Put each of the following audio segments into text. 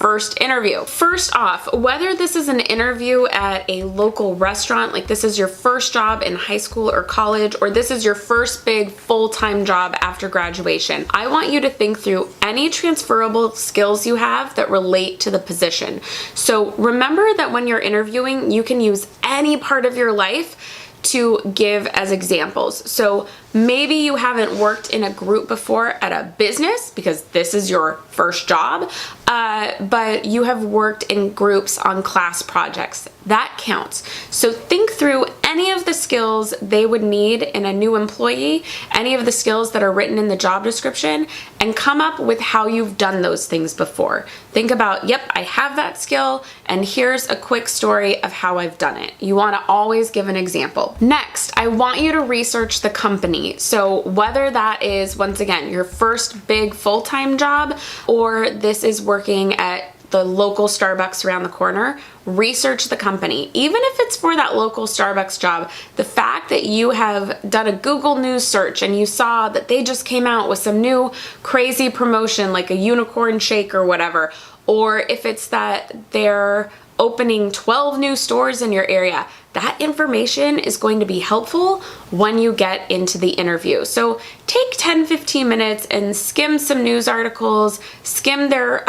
first interview. First off, whether this is an interview at a local restaurant, like this is your first job in high school or college, or this is your first big full-time job after graduation, I want you to think through any transferable skills you have that relate to the position. So remember that when you're interviewing, you can use any part of your life to give as examples. So maybe you haven't worked in a group before at a business because this is your first job, but you have worked in groups on class projects. That counts. So think through any of the skills they would need in a new employee, any of the skills that are written in the job description, and come up with how you've done those things before. Think about, yep, I have that skill, and here's a quick story of how I've done it. You want to always give an example. Next, I want you to research the company. So whether that is, once again, your first big full-time job, or this is working at the local Starbucks around the corner, research the company. Even if it's for that local Starbucks job, the fact that you have done a Google News search and you saw that they just came out with some new crazy promotion like a unicorn shake or whatever, or if it's that they're opening 12 new stores in your area, that information is going to be helpful when you get into the interview. So take 10-15 minutes and skim some news articles, skim their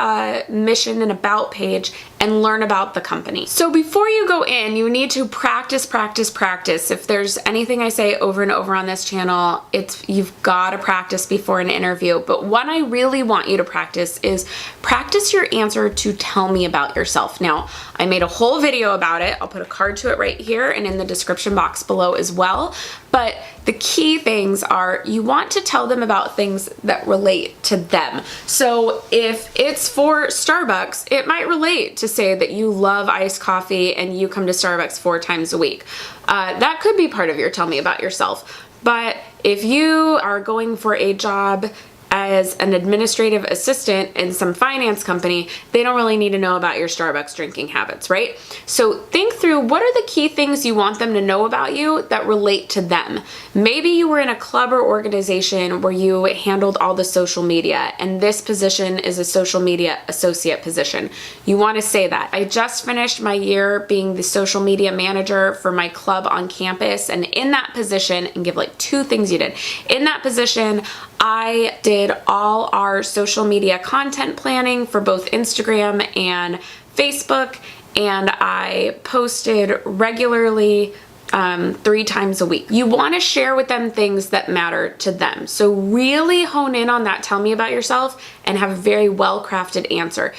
mission and about page, and learn about the company. So before you go in, you need to practice, practice, practice. If there's anything I say over and over on this channel, it's you've got to practice before an interview. But what I really want you to practice is practice your answer to tell me about yourself. Now, I made a whole video about it. I'll put a card to it right here and in the description box below as well. But the key things are you want to tell them about things that relate to them. So if it's for Starbucks, it might relate to say that you love iced coffee and you come to Starbucks 4 times a week. That could be part of your tell me about yourself. But if you are going for a job as an administrative assistant in some finance company, they don't really need to know about your Starbucks drinking habits, right? So think through what are the key things you want them to know about you that relate to them. Maybe you were in a club or organization where you handled all the social media, and this position is a social media associate position. You want to say that. I just finished my year being the social media manager for my club on campus, and in that position, and give like 2 things you did. In that position, I did all our social media content planning for both Instagram and Facebook, and I posted regularly 3 times a week. You want to share with them things that matter to them. So really hone in on that tell me about yourself and have a very well-crafted answer.